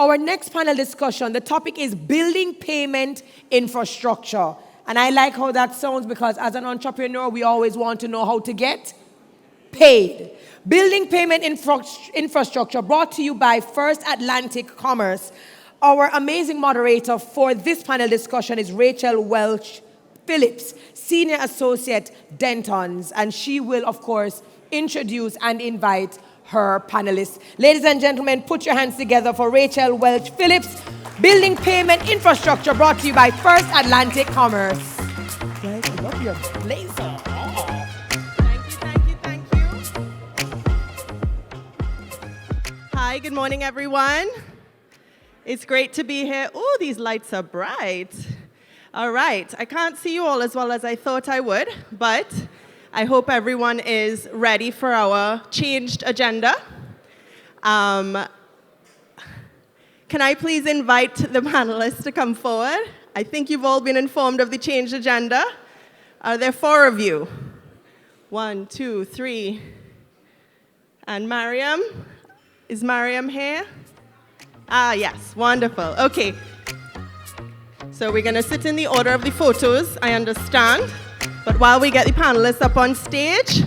our next panel discussion, the topic is building payment infrastructure. And I like how that sounds because as an entrepreneur, we always want to know how to get paid. Building payment infrastructure brought to you by First Atlantic Commerce. Our amazing moderator for this panel discussion is Rachel Welch-Phillips, Senior Associate Dentons, and she will, of course, introduce and invite her panelists. Ladies and gentlemen, put your hands together for Rachel Welch-Phillips, Building Payment Infrastructure, brought to you by First Atlantic Commerce. Guys, I love your blazer. Thank you. Hi, good morning, everyone. It's great to be here. Oh, these lights are bright. All right, I can't see you all as well as I thought I would, but I hope everyone is ready for our changed agenda. Can I please invite the panelists to come forward? I think you've all been informed of the changed agenda. Are there 4 of you? 1, 2, 3. And Mariame? Is Mariame here? Ah, yes, wonderful. Okay. So we're going to sit in the order of the photos, I understand. But while we get the panelists up on stage,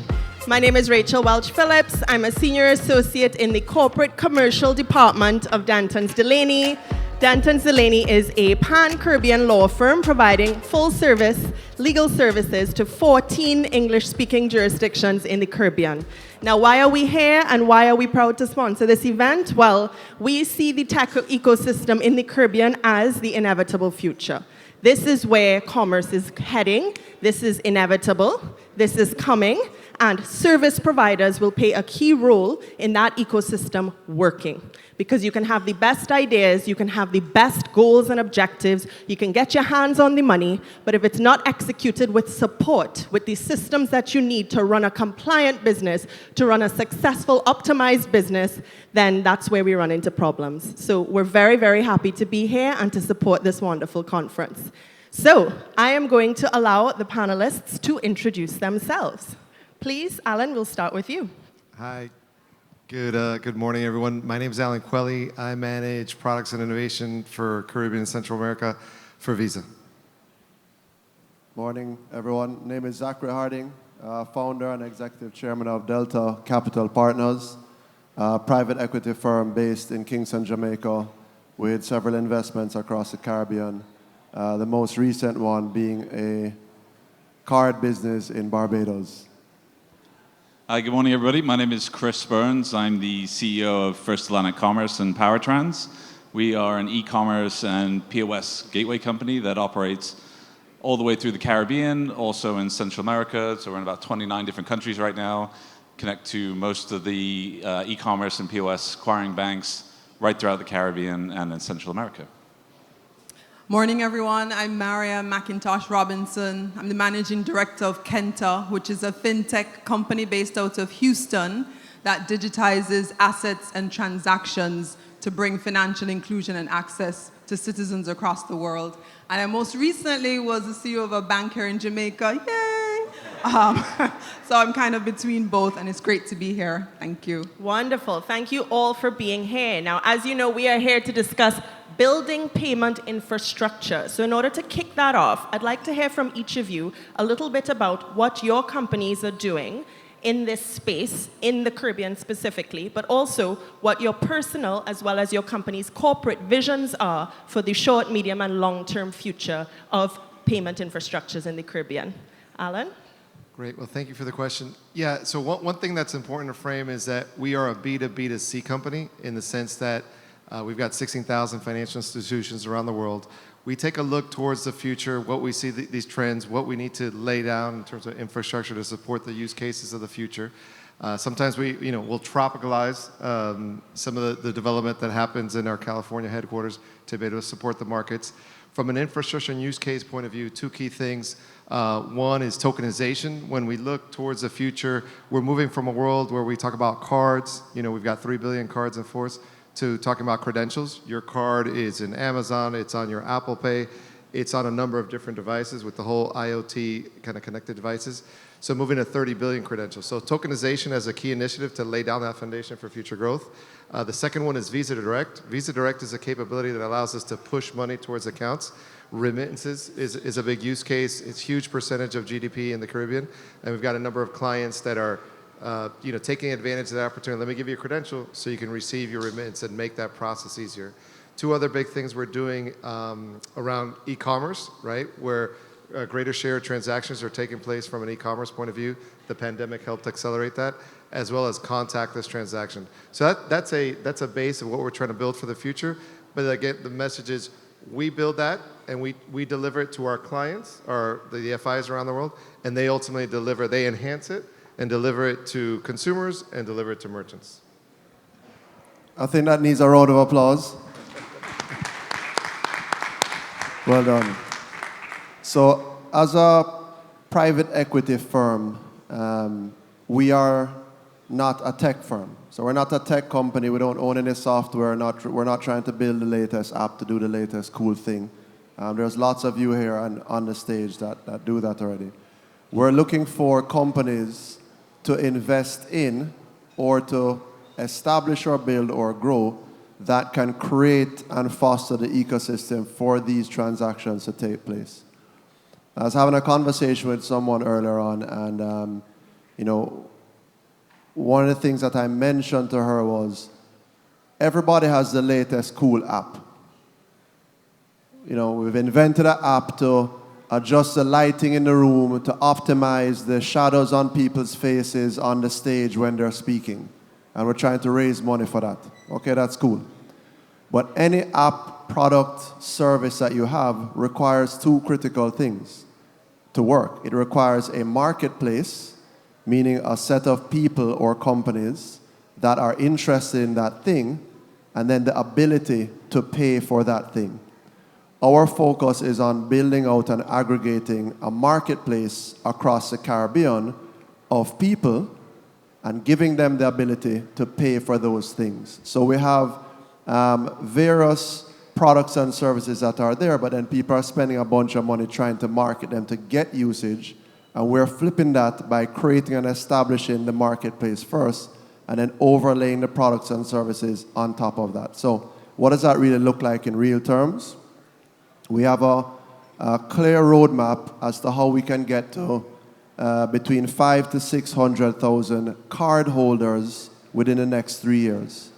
my name is Rachel Welch-Phillips. I'm a senior associate in the corporate commercial department of Dentons Delaney. Dentons Delaney is a pan-Caribbean law firm providing full-service legal services to 14 English-speaking jurisdictions in the Caribbean. Now, why are we here and why are we proud to sponsor this event? Well, we see the tech ecosystem in the Caribbean as the inevitable future. This is where commerce is heading. This is inevitable. This is coming. And service providers will play a key role in that ecosystem working. Because you can have the best ideas, you can have the best goals and objectives, you can get your hands on the money, but if it's not executed with support, with the systems that you need to run a compliant business, to run a successful, optimized business, then that's where we run into problems. So we're very, very happy to be here and to support this wonderful conference. So I am going to allow the panelists to introduce themselves. Please, Alan, we'll start with you. Hi. Good morning, everyone. My name is Alan Cueli. I manage products and innovation for Caribbean and Central America for Visa. Morning, everyone. Name is Zachary Harding, founder and executive chairman of Delta Capital Partners, a private equity firm based in Kingston, Jamaica, with several investments across the Caribbean. The most recent one being a card business in Barbados. Hi, good morning, everybody. My name is Chris Burns. I'm the CEO of First Atlantic Commerce and Powertrans. We are an e-commerce and POS gateway company that operates all the way through the Caribbean, also in Central America. So we're in about 29 different countries right now, connect to most of the e-commerce and POS acquiring banks right throughout the Caribbean and in Central America. Morning, everyone. I'm Mariame McIntosh Robinson. I'm the managing director of Quenta, which is a fintech company based out of Houston that digitizes assets and transactions to bring financial inclusion and access to citizens across the world. And I most recently was the CEO of a bank here in Jamaica. Yay! So I'm kind of between both, and it's great to be here. Thank you. Wonderful. Thank you all for being here. Now, as you know, we are here to discuss building payment infrastructure. So in order to kick that off, I'd like to hear from each of you a little bit about what your companies are doing in this space, in the Caribbean specifically, but also what your personal as well as your company's corporate visions are for the short, medium, and long-term future of payment infrastructures in the Caribbean. Alan? Great. Well, thank you for the question. Yeah, so one thing that's important to frame is that we are a B2B2C company in the sense that we've got 16,000 financial institutions around the world. We take a look towards the future, what we see these trends, what we need to lay down in terms of infrastructure to support the use cases of the future. Sometimes we'll tropicalize some of the development that happens in our California headquarters to be able to support the markets. From an infrastructure and use case point of view, 2 key things. One is tokenization. When we look towards the future, we're moving from a world where we talk about cards. We've got 3 billion cards in force, to talking about credentials. Your card is in Amazon, it's on your Apple Pay. It's on a number of different devices with the whole IoT kind of connected devices. So moving to 30 billion credentials. So tokenization as a key initiative to lay down that foundation for future growth. The second one is Visa Direct. Visa Direct is a capability that allows us to push money towards accounts. Remittances is a big use case. It's a huge percentage of GDP in the Caribbean. And we've got a number of clients that are taking advantage of that opportunity. Let me give you a credential so you can receive your remittance and make that process easier. Two other big things we're doing around e-commerce, right, where a greater share of transactions are taking place from an e-commerce point of view. The pandemic helped accelerate that, as well as contactless transaction. So that's a base of what we're trying to build for the future. But again, the message is we build that and we deliver it to our clients, or the FIs around the world, and they ultimately they enhance it and deliver it to consumers and deliver it to merchants. I think that needs a round of applause. Well done. So as a private equity firm, we are not a tech firm. So we're not a tech company. We don't own any software. We're not trying to build the latest app to do the latest cool thing. There's lots of you here on the stage that do that already. We're looking for companies to invest in or to establish or build or grow that can create and foster the ecosystem for these transactions to take place. I was having a conversation with someone earlier on, and one of the things that I mentioned to her was, everybody has the latest cool app. We've invented an app to adjust the lighting in the room, to optimize the shadows on people's faces on the stage when they're speaking. And we're trying to raise money for that. Okay, that's cool. But any app, product, service that you have requires two critical things to work. It requires a marketplace, meaning a set of people or companies that are interested in that thing, and then the ability to pay for that thing. Our focus is on building out and aggregating a marketplace across the Caribbean of people and giving them the ability to pay for those things. So we have various products and services that are there, but then people are spending a bunch of money trying to market them to get usage, and we're flipping that by creating and establishing the marketplace first, and then overlaying the products and services on top of that. So what does that really look like in real terms? We have a clear roadmap as to how we can get to between 500,000 to 600,000 card holders within the next 3 years.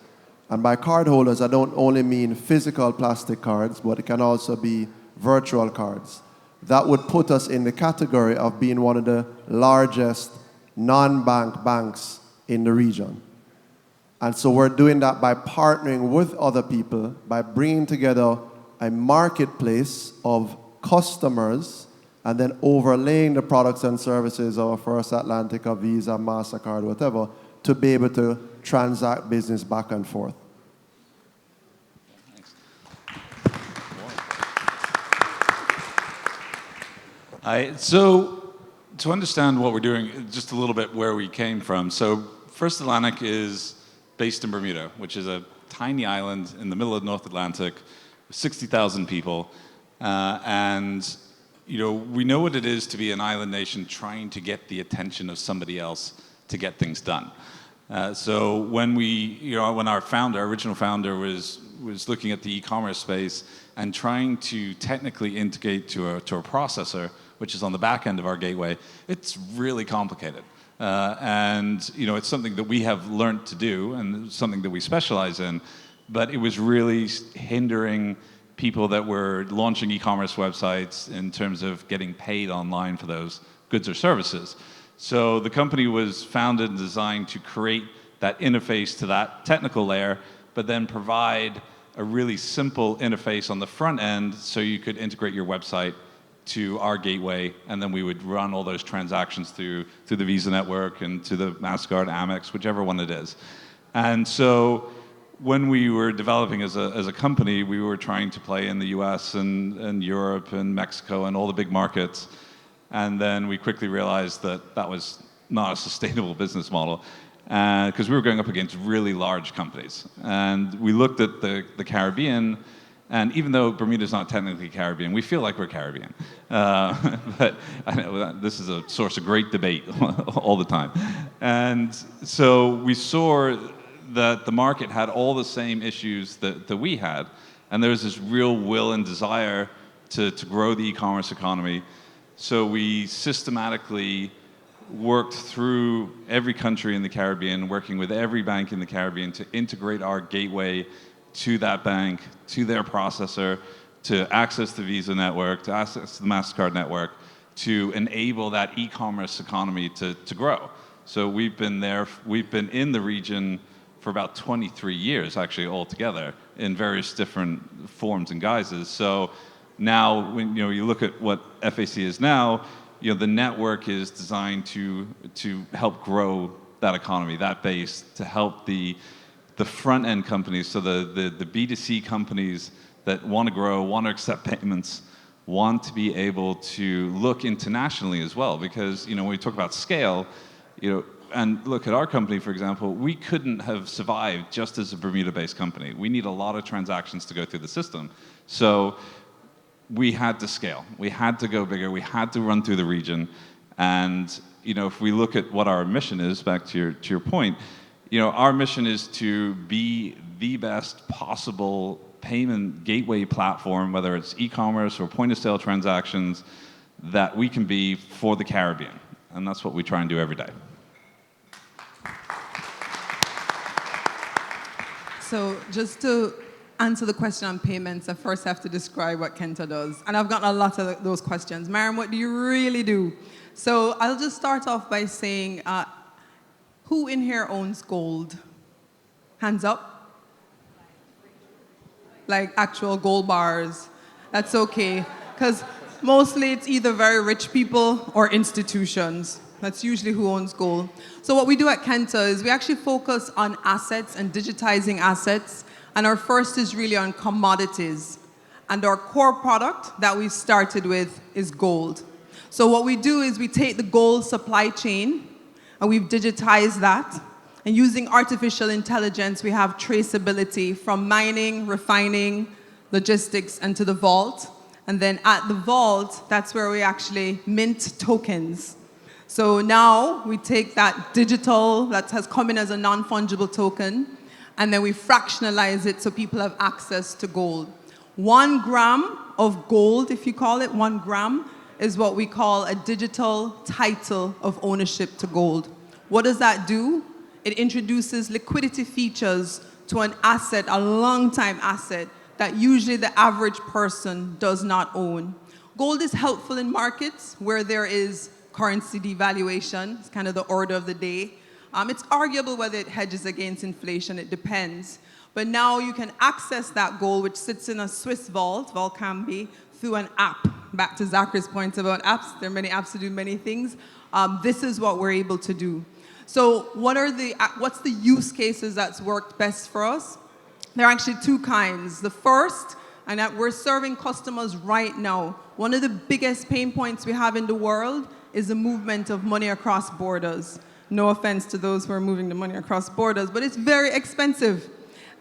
And by card holders, I don't only mean physical plastic cards, but it can also be virtual cards. That would put us in the category of being one of the largest non-bank banks in the region. And so we're doing that by partnering with other people, by bringing together a marketplace of customers and then overlaying the products and services of First Atlantic, of Visa, MasterCard, whatever, to be able to transact business back and forth. So to understand what we're doing, just a little bit where we came from. So First Atlantic is based in Bermuda, which is a tiny island in the middle of the North Atlantic, 60,000 people. And we know what it is to be an island nation trying to get the attention of somebody else to get things done. So when when our original founder was looking at the e-commerce space and trying to technically integrate to a processor, which is on the back end of our gateway, it's really complicated. And it's something that we have learned to do and something that we specialize in, but it was really hindering people that were launching e-commerce websites in terms of getting paid online for those goods or services. So the company was founded and designed to create that interface to that technical layer, but then provide a really simple interface on the front end so you could integrate your website to our gateway, and then we would run all those transactions through the Visa network and to the MasterCard, Amex, whichever one it is. And so when we were developing as a company, we were trying to play in the US and Europe and Mexico and all the big markets. And then we quickly realized that was not a sustainable business model, because we were going up against really large companies. And we looked at the Caribbean, And even though Bermuda's not technically Caribbean, we feel like we're Caribbean. But I know this is a source of great debate all the time. And so we saw that the market had all the same issues that we had. And there was this real will and desire to grow the e-commerce economy. So we systematically worked through every country in the Caribbean, working with every bank in the Caribbean to integrate our gateway to that bank, to their processor, to access the Visa network, to access the MasterCard network, to enable that e-commerce economy to grow. So we've been in the region for about 23 years, actually, altogether, in various different forms and guises. So now, when you look at what FAC is now, the network is designed to help grow that economy, that base, to help the front end companies, so the B2C companies that want to grow, want to accept payments, want to be able to look internationally as well. Because when we talk about scale, and look at our company, for example, we couldn't have survived just as a Bermuda-based company. We need a lot of transactions to go through the system. So we had to scale. We had to go bigger. We had to run through the region. And if we look at what our mission is, back to your point, our mission is to be the best possible payment gateway platform, whether it's e-commerce or point-of-sale transactions, that we can be for the Caribbean. And that's what we try and do every day. So just to answer the question on payments, I first have to describe what Quenta does. And I've gotten a lot of those questions. Mariame, what do you really do? So I'll just start off by saying, who in here owns gold? Hands up. Like actual gold bars. That's okay. Because mostly it's either very rich people or institutions. That's usually who owns gold. So what we do at Quenta is we actually focus on assets and digitizing assets. And our first is really on commodities. And our core product that we started with is gold. So what we do is we take the gold supply chain and we've digitized that. And using artificial intelligence, we have traceability from mining, refining, logistics, and to the vault. And then at the vault, that's where we actually mint tokens. So now we take that digital that has come in as a non-fungible token, and then we fractionalize it so people have access to gold. 1 gram of gold, if you call it, 1 gram, is what we call a digital title of ownership to gold. What does that do? It introduces liquidity features to an asset, a long-time asset, that usually the average person does not own. Gold is helpful in markets where there is currency devaluation. It's kind of the order of the day. It's arguable whether it hedges against inflation. It depends. But now you can access that gold, which sits in a Swiss vault, Volcambi, through an app. Back to Zachary's point about apps. There are many apps to do many things. This is what we're able to do. So what's the use cases that's worked best for us? There are actually 2 kinds. The first, and that we're serving customers right now. One of the biggest pain points we have in the world is the movement of money across borders. No offense to those who are moving the money across borders, but it's very expensive.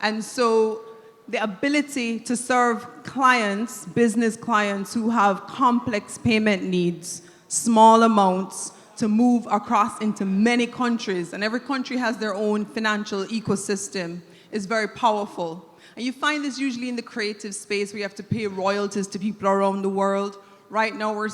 And so the ability to serve clients, business clients who have complex payment needs, small amounts, to move across into many countries, and every country has their own financial ecosystem, is very powerful. And you find this usually in the creative space where you have to pay royalties to people around the world. Right now we're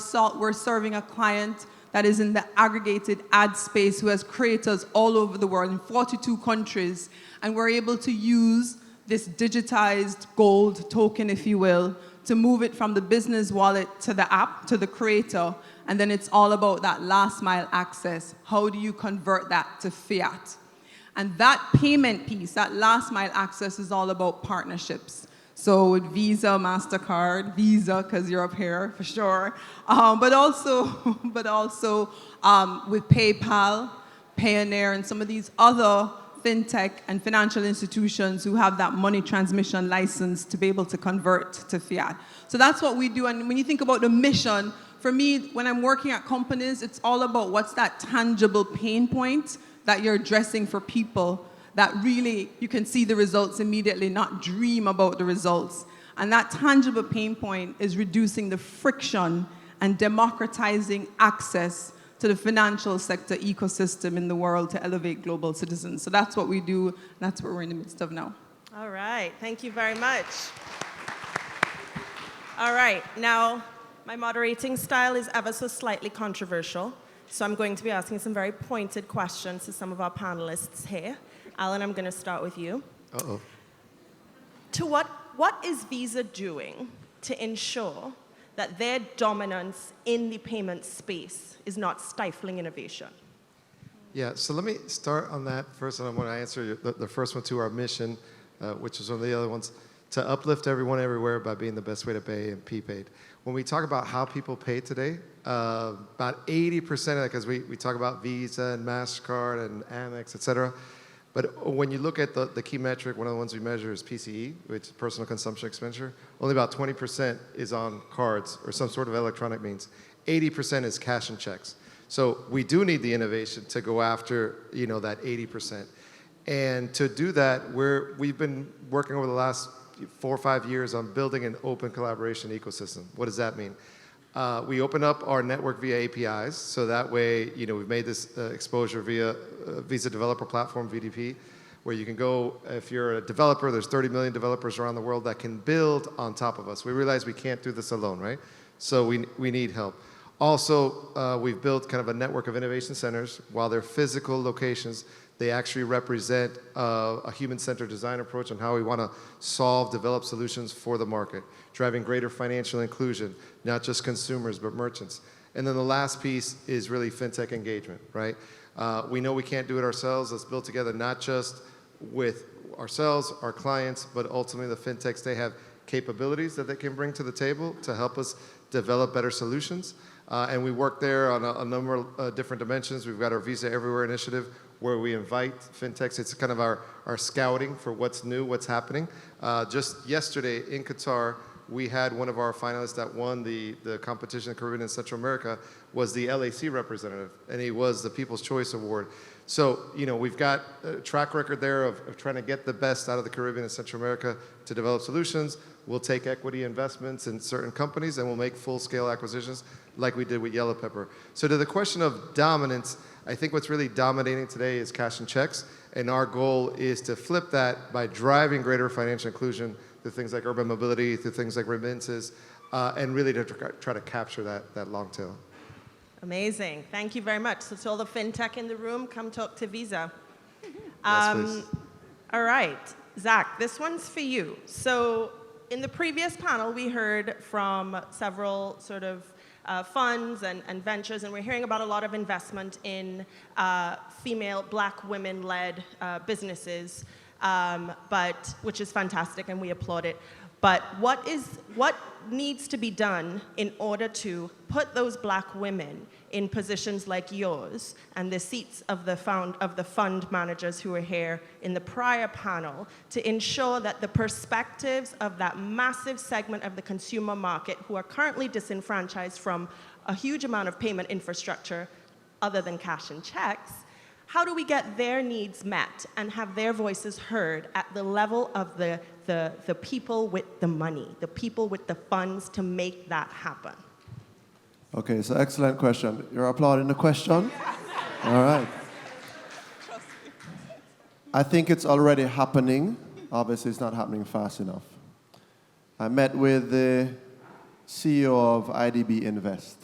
serving a client that is in the aggregated ad space who has creators all over the world in 42 countries. And we're able to use this digitized gold token, if you will, to move it from the business wallet to the app, to the creator. And then it's all about that last mile access. How do you convert that to fiat? And that payment piece, that last mile access, is all about partnerships. So with Visa, MasterCard, Visa, because you're up here for sure, but also with PayPal, Payoneer, and some of these other fintech and financial institutions who have that money transmission license to be able to convert to fiat. So that's what we do. And when you think about the mission, for me, when I'm working at companies, it's all about what's that tangible pain point that you're addressing for people that really you can see the results immediately, not dream about the results. And that tangible pain point is reducing the friction and democratizing access to the financial sector ecosystem in the world to elevate global citizens. So that's what we do, and that's what we're in the midst of now. All right, thank you very much. All right, now my moderating style is ever so slightly controversial, so I'm going to be asking some very pointed questions to some of our panelists here. Alan, I'm going to start with you. Uh-oh. What is Visa doing to ensure that their dominance in the payment space is not stifling innovation? Yeah, so let me start on that first, and I want to answer the first one to our mission, which is one of the other ones, to uplift everyone everywhere by being the best way to pay and be paid. When we talk about how people pay today, about 80% of that, because we talk about Visa and MasterCard and Amex, et cetera, but when you look at the key metric, one of the ones we measure is PCE, which is personal consumption expenditure. Only about 20% is on cards or some sort of electronic means. 80% is cash and checks. So we do need the innovation to go after, that 80%. And to do that, we've been working over the last 4 or 5 years on building an open collaboration ecosystem. What does that mean? We open up our network via APIs, so that way, we've made this exposure via Visa Developer Platform, VDP, where you can go, if you're a developer, there's 30 million developers around the world that can build on top of us. We realize we can't do this alone, right? So we need help. Also, we've built kind of a network of innovation centers. While they're physical locations, they actually represent a human-centered design approach on how we want to develop solutions for the market, driving greater financial inclusion, not just consumers, but merchants. And then the last piece is really fintech engagement, right? We know we can't do it ourselves. Let's build together not just with ourselves, our clients, but ultimately the fintechs, they have capabilities that they can bring to the table to help us develop better solutions. And we work there on a number of different dimensions. We've got our Visa Everywhere initiative, where we invite fintechs. It's kind of our scouting for what's new, what's happening. Just yesterday in Qatar, we had one of our finalists that won the competition in Caribbean and Central America was the LAC representative, and he was the People's Choice Award. So, we've got a track record there of trying to get the best out of the Caribbean and Central America to develop solutions. We'll take equity investments in certain companies, and we'll make full-scale acquisitions like we did with Yellow Pepper. So to the question of dominance, I think what's really dominating today is cash and checks, and our goal is to flip that by driving greater financial inclusion through things like urban mobility, through things like remittances, and really to try to capture that long tail. Amazing. Thank you very much. So to all the fintech in the room, come talk to Visa. Yes, please. All right. Zach, this one's for you. So in the previous panel, we heard from several sort of funds and ventures, and we're hearing about a lot of investment in female, black women-led businesses, which is fantastic, and we applaud it. But what needs to be done in order to put those black women in positions like yours and the seats of the fund managers who were here in the prior panel to ensure that the perspectives of that massive segment of the consumer market who are currently disenfranchised from a huge amount of payment infrastructure other than cash and checks, how do we get their needs met and have their voices heard at the level of the people with the money, the people with the funds to make that happen? Okay, so excellent question. You're applauding the question? All right. I think it's already happening. Obviously, it's not happening fast enough. I met with the CEO of IDB Invest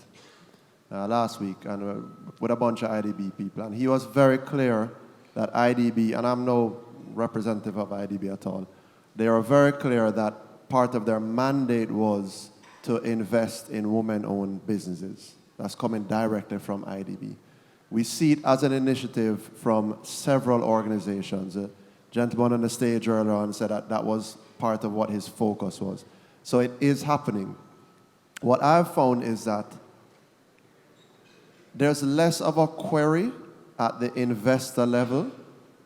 last week and with a bunch of IDB people, and he was very clear that IDB, and I'm no representative of IDB at all, they are very clear that part of their mandate was to invest in women-owned businesses. That's coming directly from IDB. We see it as an initiative from several organizations. A gentleman on the stage earlier on said that was part of what his focus was. So it is happening. What I've found is that there's less of a query at the investor level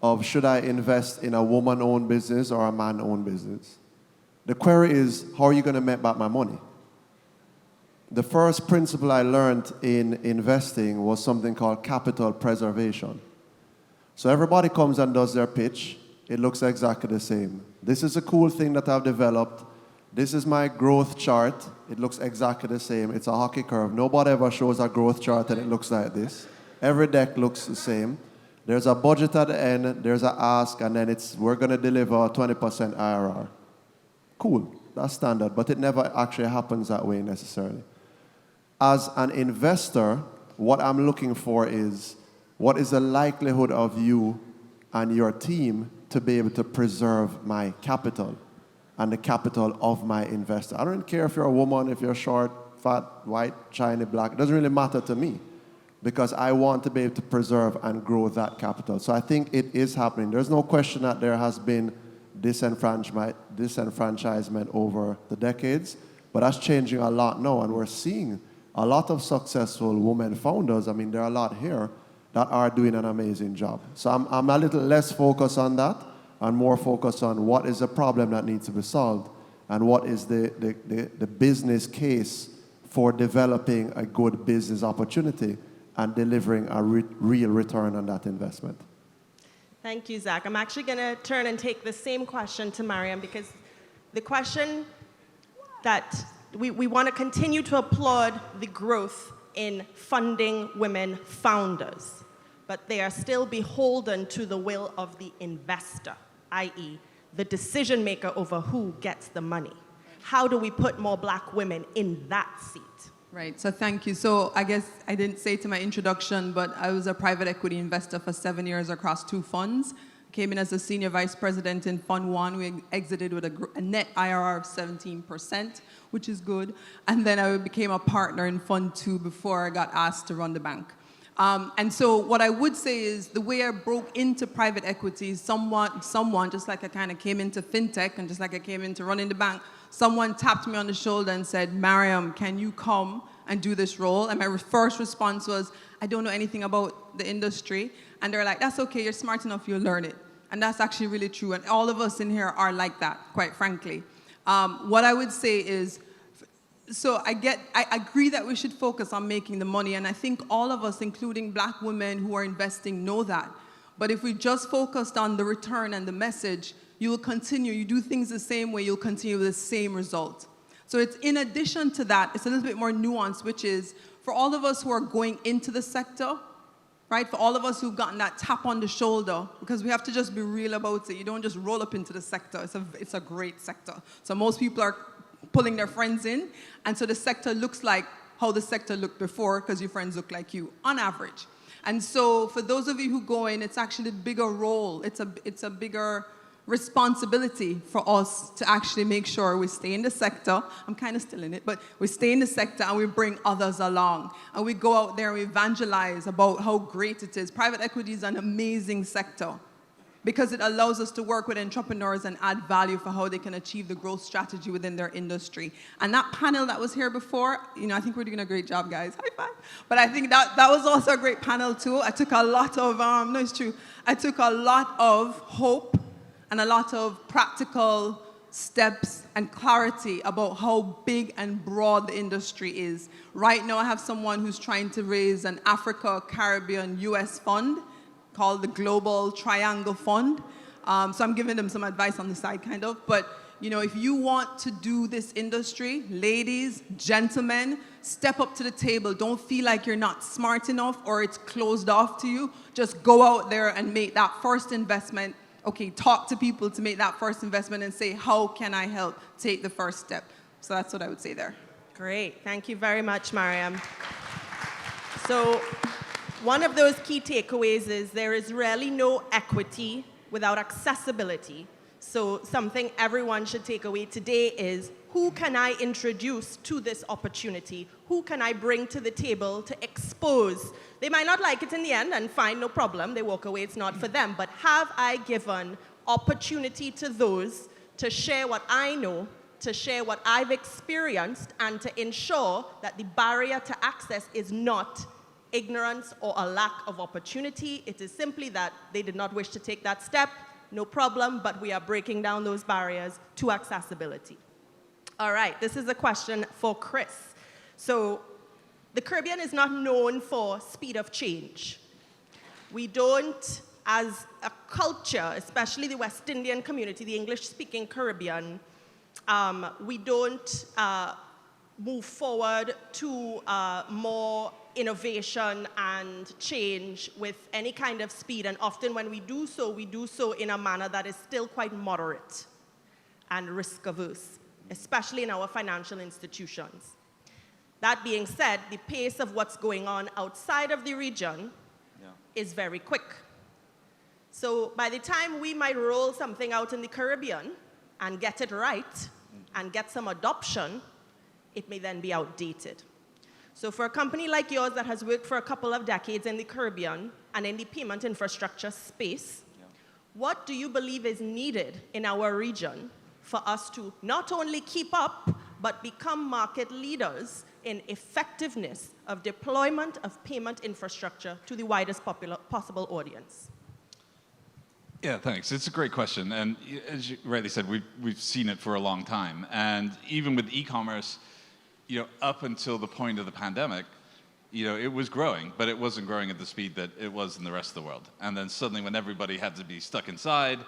of should I invest in a woman-owned business or a man-owned business. The query is, how are you going to make back my money? The first principle I learned in investing was something called capital preservation. So everybody comes and does their pitch. It looks exactly the same. This is a cool thing that I've developed. This is my growth chart. It looks exactly the same. It's a hockey curve. Nobody ever shows a growth chart and it looks like this. Every deck looks the same. There's a budget at the end, there's an ask, and then we're going to deliver 20% IRR. Cool, that's standard, but it never actually happens that way necessarily. As an investor, what I'm looking for is, what is the likelihood of you and your team to be able to preserve my capital and the capital of my investor? I don't care if you're a woman, if you're short, fat, white, shiny, black. It doesn't really matter to me, because I want to be able to preserve and grow that capital. So I think it is happening. There's no question that there has been disenfranchisement over the decades, but that's changing a lot now, and we're seeing a lot of successful women founders. I mean, there are a lot here that are doing an amazing job. So I'm a little less focused on that and more focused on what is the problem that needs to be solved and what is the business case for developing a good business opportunity and delivering a real return on that investment. Thank you, Zach. I'm actually going to turn and take the same question to Mariame, because the question that we want to continue to applaud the growth in funding women founders, but they are still beholden to the will of the investor, i.e., the decision maker over who gets the money. How do we put more black women in that seat? Right, so thank you. So I guess I didn't say it to my introduction, but I was a private equity investor for 7 years across 2 funds. Came in as a senior vice president in Fund 1. We exited with a net IRR of 17%, which is good. And then I became a partner in Fund 2 before I got asked to run the bank. And so what I would say is the way I broke into private equity is someone, just like I kind of came into fintech and just like I came into running the bank, someone tapped me on the shoulder and said, Mariame, can you come and do this role? And my first response was, I don't know anything about the industry. And they're like, that's okay, you're smart enough, you'll learn it. And that's actually really true. And all of us in here are like that, quite frankly. What I would say is, so I agree that we should focus on making the money, and I think all of us, including black women who are investing, know that. But if we just focused on the return and the message, you will continue, you do things the same way, you'll continue with the same result. So it's in addition to that, it's a little bit more nuanced, which is for all of us who are going into the sector, right? For all of us who've gotten that tap on the shoulder, because we have to just be real about it. You don't just roll up into the sector. It's a great sector. So most people are pulling their friends in, and so the sector looks like how the sector looked before, because your friends look like you, on average. And so for those of you who go in, it's actually a bigger role. It's a bigger responsibility for us to actually make sure we stay in the sector. I'm kind of still in it, but we stay in the sector and we bring others along. And we go out there and we evangelize about how great it is. Private equity is an amazing sector because it allows us to work with entrepreneurs and add value for how they can achieve the growth strategy within their industry. And that panel that was here before, I think we're doing a great job, guys. High five. But I think that was also a great panel too. I took a lot of, no, it's true. I took a lot of hope and a lot of practical steps and clarity about how big and broad the industry is. Right now, I have someone who's trying to raise an Africa, Caribbean, US fund called the Global Triangle Fund. So I'm giving them some advice on the side, kind of. But, if you want to do this industry, ladies, gentlemen, step up to the table. Don't feel like you're not smart enough or it's closed off to you. Just go out there and make that first investment. Okay, talk to people to make that first investment and say, how can I help take the first step? So that's what I would say there. Great. Thank you very much, Mariame. So one of those key takeaways is there is really no equity without accessibility. So something everyone should take away today is, who can I introduce to this opportunity? Who can I bring to the table to expose? They might not like it in the end, and fine, no problem. They walk away, it's not for them. But have I given opportunity to those to share what I know, to share what I've experienced, and to ensure that the barrier to access is not ignorance or a lack of opportunity. It is simply that they did not wish to take that step. No problem, but we are breaking down those barriers to accessibility. All right, this is a question for Chris. So the Caribbean is not known for speed of change. We don't, as a culture, especially the West Indian community, the English-speaking Caribbean, we don't move forward to more innovation and change with any kind of speed. And often when we do so in a manner that is still quite moderate and risk averse, especially in our financial institutions. That being said, the pace of what's going on outside of the region is very quick. So by the time we might roll something out in the Caribbean and get it right and get some adoption, it may then be outdated. So for a company like yours that has worked for a couple of decades in the Caribbean and in the payment infrastructure space, what do you believe is needed in our region for us to not only keep up, but become market leaders in effectiveness of deployment of payment infrastructure to the widest possible audience? Yeah, thanks. It's a great question. And as you rightly said, we've seen it for a long time. And even with e-commerce, up until the point of the pandemic, it was growing, but it wasn't growing at the speed that it was in the rest of the world. And then suddenly when everybody had to be stuck inside,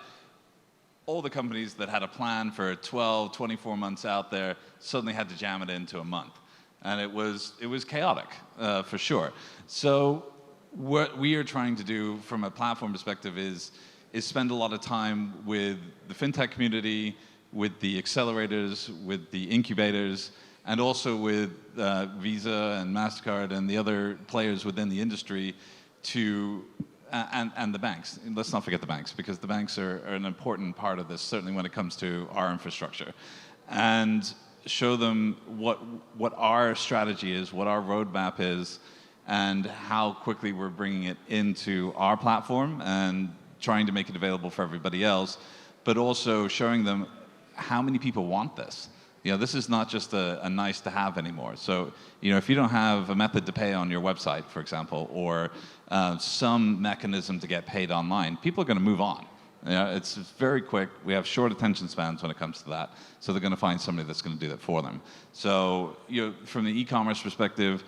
all the companies that had a plan for 12, 24 months out there suddenly had to jam it into a month. And it was chaotic, for sure. So what we are trying to do from a platform perspective is spend a lot of time with the fintech community, with the accelerators, with the incubators, and also with Visa and MasterCard and the other players within the industry and the banks. And let's not forget the banks, because the banks are an important part of this, certainly when it comes to our infrastructure. And show them what our strategy is, what our roadmap is, and how quickly we're bringing it into our platform and trying to make it available for everybody else, but also showing them how many people want this. This is not just a nice to have anymore. So, if you don't have a method to pay on your website, for example, or some mechanism to get paid online, people are going to move on. It's very quick. We have short attention spans when it comes to that. So they're going to find somebody that's going to do that for them. So, from the e-commerce perspective,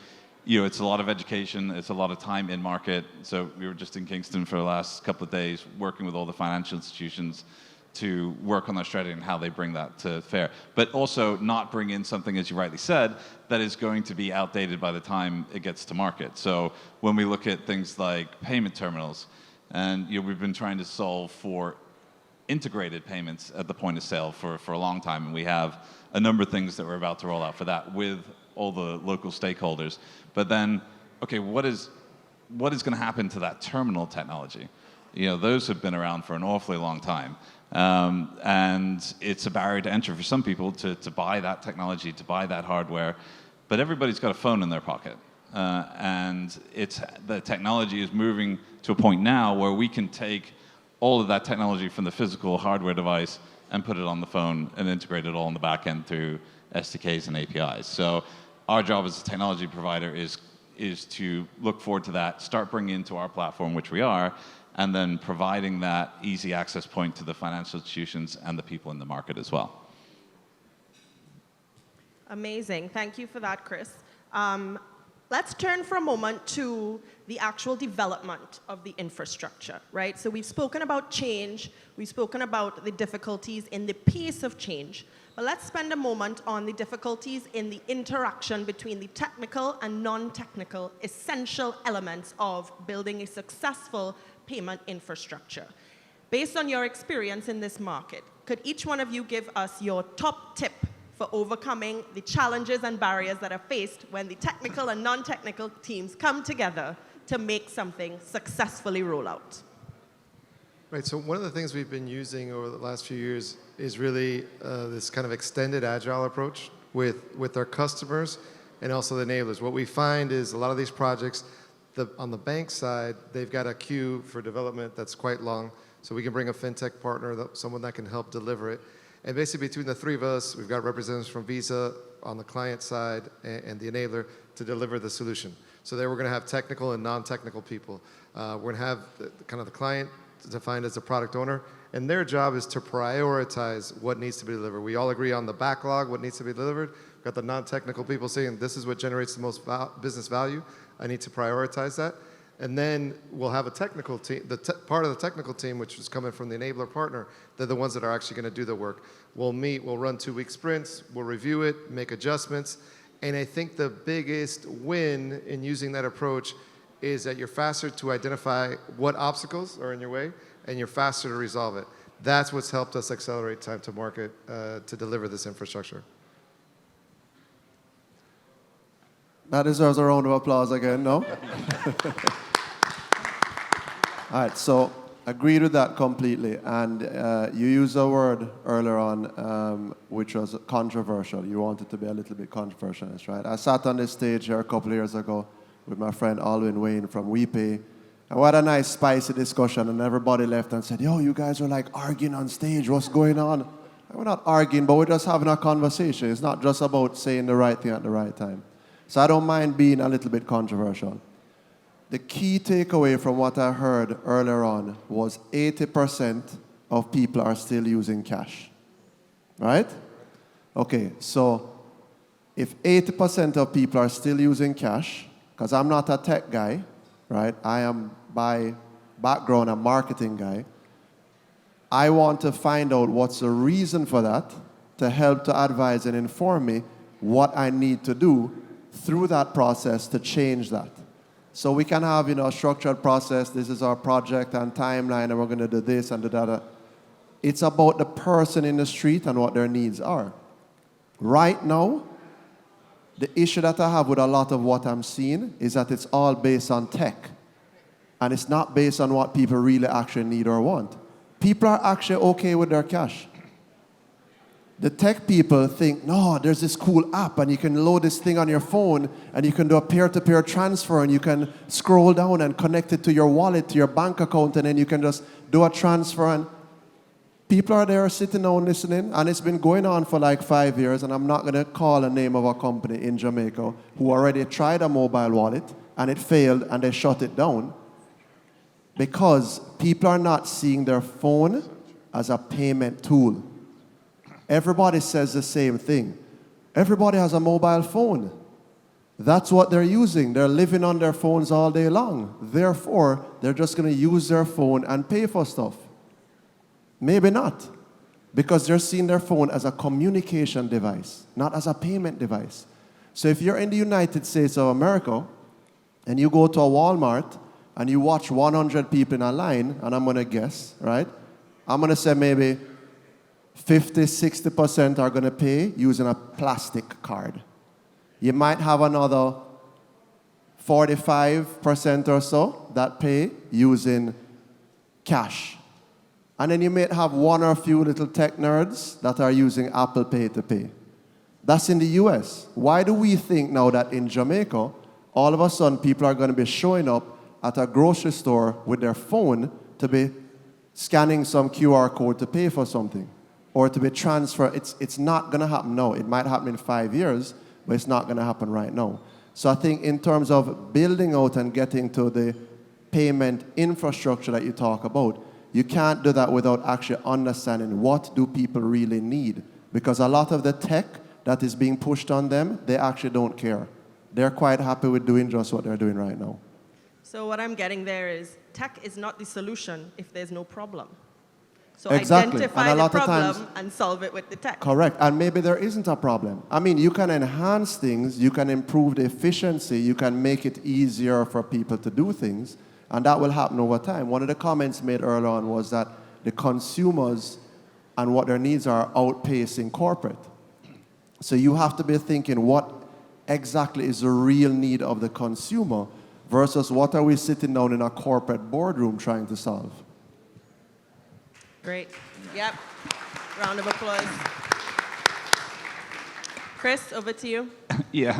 it's a lot of education. It's a lot of time in market. So we were just in Kingston for the last couple of days working with all the financial institutions to work on their strategy and how they bring that to fair. But also not bring in something, as you rightly said, that is going to be outdated by the time it gets to market. So when we look at things like payment terminals, and we've been trying to solve for integrated payments at the point of sale for a long time, and we have a number of things that we're about to roll out for that with all the local stakeholders. But then, okay, what is going to happen to that terminal technology? Those have been around for an awfully long time. And it's a barrier to entry for some people to buy that technology, to buy that hardware. But everybody's got a phone in their pocket. And the technology is moving to a point now where we can take all of that technology from the physical hardware device and put it on the phone and integrate it all in the back end through SDKs and APIs. So our job as a technology provider is to look forward to that, start bringing it into our platform, which we are, and then providing that easy access point to the financial institutions and the people in the market as well. Amazing. Thank you for that, Chris. Let's turn for a moment to the actual development of the infrastructure, right? So we've spoken about change, we've spoken about the difficulties in the pace of change, but let's spend a moment on the difficulties in the interaction between the technical and non-technical essential elements of building a successful payment infrastructure. Based on your experience in this market, could each one of you give us your top tip for overcoming the challenges and barriers that are faced when the technical and non-technical teams come together to make something successfully roll out? Right, so one of the things we've been using over the last few years is really this kind of extended agile approach with our customers and also the enablers. What we find is a lot of these projects, on the bank side, they've got a queue for development that's quite long, so we can bring a fintech partner, someone that can help deliver it. And basically between the three of us, we've got representatives from Visa on the client side and the enabler to deliver the solution. So there we're going to have technical and non-technical people. We're going to have the client defined as a product owner, and their job is to prioritize what needs to be delivered. We all agree on the backlog, what needs to be delivered. We've got the non-technical people saying, this is what generates the most business value. I need to prioritize that. And then we'll have a technical team, part of the technical team, which is coming from the enabler partner, they're the ones that are actually going to do the work. We'll meet, we'll run 2-week sprints, we'll review it, make adjustments. And I think the biggest win in using that approach is that you're faster to identify what obstacles are in your way, and you're faster to resolve it. That's what's helped us accelerate time to market to deliver this infrastructure. That deserves a round of applause again, no? All right, so agreed with that completely. And you used a word earlier on, which was controversial. You wanted to be a little bit controversial, right? I sat on this stage here a couple of years ago with my friend Alwyn Wayne from WePay. And we had a nice spicy discussion, and everybody left and said, yo, you guys are like arguing on stage. What's going on? And we're not arguing, but we're just having a conversation. It's not just about saying the right thing at the right time. So I don't mind being a little bit controversial. The key takeaway from what I heard earlier on was 80% of people are still using cash, right? Okay, so if 80% of people are still using cash, because I'm not a tech guy, right? I am by background a marketing guy. I want to find out what's the reason for that to help to advise and inform me what I need to do through that process to change that. So we can have, a structured process. This is our project and timeline, and we're going to do this and do that. It's about the person in the street and what their needs are. Right now, the issue that I have with a lot of what I'm seeing is that it's all based on tech. And it's not based on what people really actually need or want. People are actually okay with their cash. The tech people think, no, there's this cool app and you can load this thing on your phone and you can do a peer-to-peer transfer and you can scroll down and connect it to your wallet, to your bank account, and then you can just do a transfer. And people are there sitting down listening, and it's been going on for like 5 years, and I'm not going to call a name of a company in Jamaica who already tried a mobile wallet and it failed and they shut it down because people are not seeing their phone as a payment tool. Everybody says the same thing. Everybody has a mobile phone. That's what they're using. They're living on their phones all day long. Therefore, they're just going to use their phone and pay for stuff. Maybe not, because they're seeing their phone as a communication device, not as a payment device. So if you're in the United States of America and you go to a Walmart and you watch 100 people in a line, and I'm going to guess, right? I'm going to say maybe 50, 60% are going to pay using a plastic card. You might have another 45% or so that pay using cash. And then you may have one or a few little tech nerds that are using Apple Pay to pay. That's in the US. Why do we think now that in Jamaica, all of a sudden people are going to be showing up at a grocery store with their phone to be scanning some QR code to pay for something? Or to be transferred? It's not going to happen now. It might happen in 5 years, but it's not going to happen right now. So I think in terms of building out and getting to the payment infrastructure that you talk about, you can't do that without actually understanding what do people really need. Because a lot of the tech that is being pushed on them, they actually don't care. They're quite happy with doing just what they're doing right now. So what I'm getting there is tech is not the solution if there's no problem. So exactly. identify the problem and solve it with the tech. Correct. And maybe there isn't a problem. I mean, you can enhance things, you can improve the efficiency, you can make it easier for people to do things, and that will happen over time. One of the comments made earlier on was that the consumers and what their needs are outpacing corporate. So you have to be thinking what exactly is the real need of the consumer versus what are we sitting down in a corporate boardroom trying to solve. Great. Yep. Round of applause. Chris, over to you. Yeah,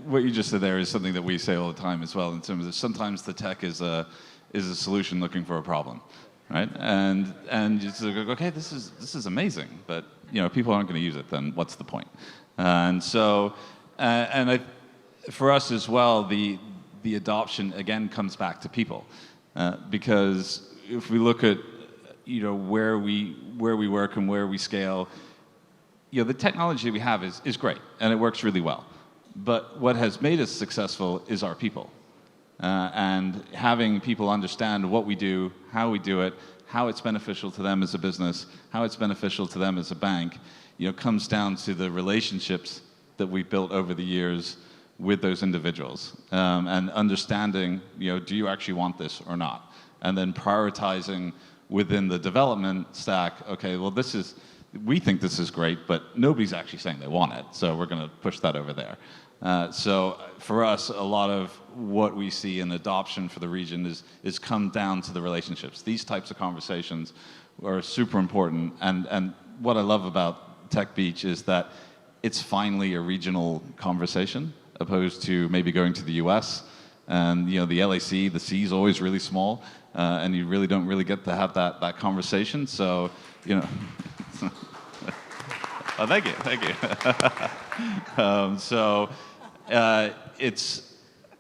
what you just said there is something that we say all the time as well, in terms of sometimes the tech is a solution looking for a problem, right? And you just go, okay, this is amazing, but people aren't going to use it. Then what's the point? And so, for us as well, the adoption again comes back to people, because if we look at where we work and where we scale, the technology we have is great and it works really well. But what has made us successful is our people. And having people understand what we do, how we do it, how it's beneficial to them as a business, how it's beneficial to them as a bank, comes down to the relationships that we've built over the years with those individuals, and understanding, do you actually want this or not? And then prioritizing within the development stack, okay, well, we think this is great, but nobody's actually saying they want it, so we're going to push that over there. So for us, a lot of what we see in adoption for the region is come down to the relationships. These types of conversations are super important, and what I love about TechBeach is that it's finally a regional conversation, opposed to maybe going to the US. And the LAC, the C is always really small, and you really don't really get to have that conversation. So, oh, thank you.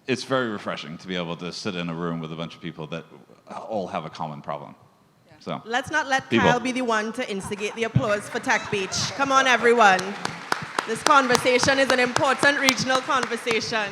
It's very refreshing to be able to sit in a room with a bunch of people that all have a common problem. So let's not let Kyle be the one to instigate the applause for TechBeach. Come on, everyone. This conversation is an important regional conversation.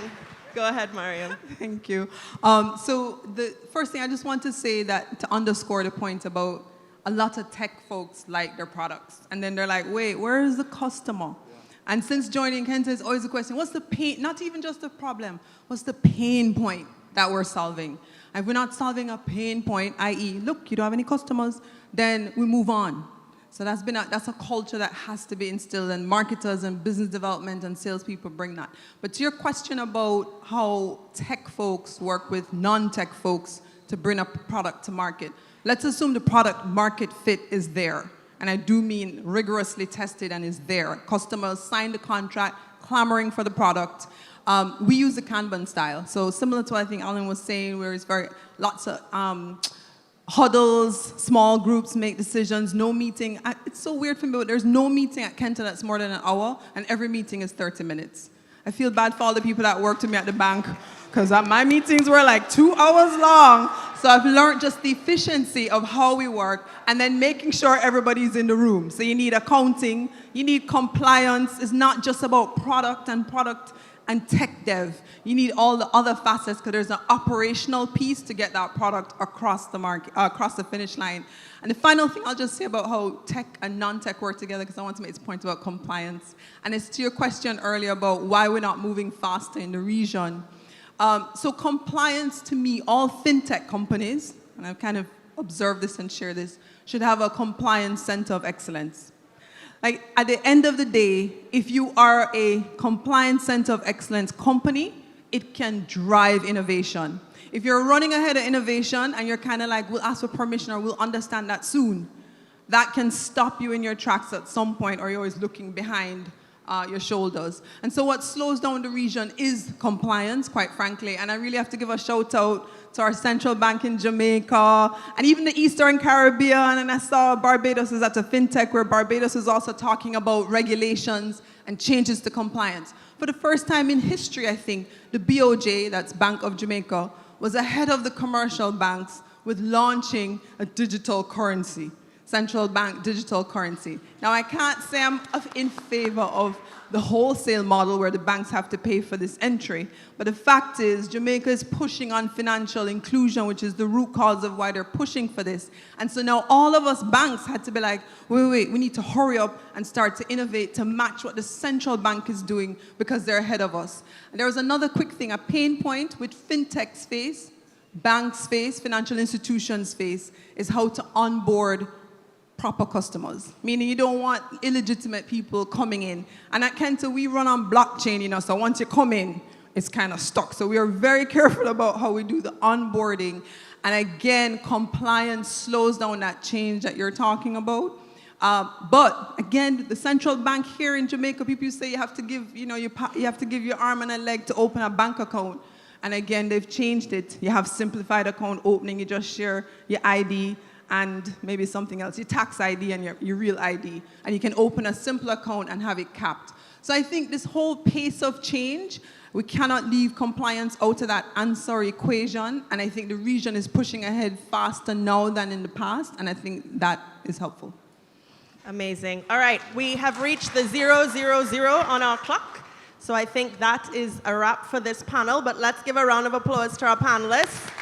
Go ahead, Mariame. Thank you. So the first thing I just want to say that to underscore the point about a lot of tech folks like their products. And then they're like, wait, where is the customer? Yeah. And since joining Quenta, it's always a question, what's the pain, not even just the problem, what's the pain point that we're solving? And if we're not solving a pain point, i.e., look, you don't have any customers, then we move on. So that's a culture that has to be instilled, and marketers and business development and salespeople bring that. But to your question about how tech folks work with non-tech folks to bring a product to market, let's assume the product market fit is there. And I do mean rigorously tested and is there. Customers sign the contract, clamoring for the product. We use the Kanban style. So similar to what I think Alan was saying, where it's lots of huddles, small groups make decisions, no meeting. It's so weird for me, but there's no meeting at Quenta that's more than an hour, and every meeting is 30 minutes. I feel bad for all the people that work with me at the bank, because my meetings were like 2 hours long. So I've learned just the efficiency of how we work, and then making sure everybody's in the room. So you need accounting, you need compliance. It's not just about product and tech dev. You need all the other facets, because there's an operational piece to get that product across the market, across the finish line. And the final thing I'll just say about how tech and non-tech work together, because I want to make this point about compliance. And it's to your question earlier about why we're not moving faster in the region. So compliance, to me, all fintech companies, and I've kind of observed this and shared this, should have a compliance center of excellence. Like, at the end of the day, if you are a compliance center of excellence company, it can drive innovation. If you're running ahead of innovation and you're kind of like, we'll ask for permission or we'll understand that soon, that can stop you in your tracks at some point, or you're always looking behind your shoulders. And so what slows down the region is compliance, quite frankly. And I really have to give a shout out to our central bank in Jamaica, and even the Eastern Caribbean. And I saw Barbados is at a Fintech, where Barbados is also talking about regulations and changes to compliance. For the first time in history, I think, the BOJ, that's Bank of Jamaica, was ahead of the commercial banks with launching a digital currency, central bank digital currency. Now, I can't say I'm in favor of the wholesale model where the banks have to pay for this entry, but the fact is Jamaica is pushing on financial inclusion, which is the root cause of why they're pushing for this. And so now all of us banks had to be like, wait, we need to hurry up and start to innovate to match what the central bank is doing, because they're ahead of us. And there was another quick thing, a pain point which fintechs face, banks face, financial institutions face, is how to onboard proper customers, meaning you don't want illegitimate people coming in. And at Quenta, we run on blockchain, so once you come in, it's kind of stuck. So we are very careful about how we do the onboarding. And again, compliance slows down that change that you're talking about. But again, the central bank here in Jamaica, people say you have to give, you have to give your arm and a leg to open a bank account. And again, they've changed it. You have simplified account opening. You just share your ID and maybe something else, your tax ID and your real ID. And you can open a simple account and have it capped. So I think this whole pace of change, we cannot leave compliance out of that answer equation. And I think the region is pushing ahead faster now than in the past. And I think that is helpful. Amazing. All right, we have reached the 000 on our clock. So I think that is a wrap for this panel, but let's give a round of applause to our panelists.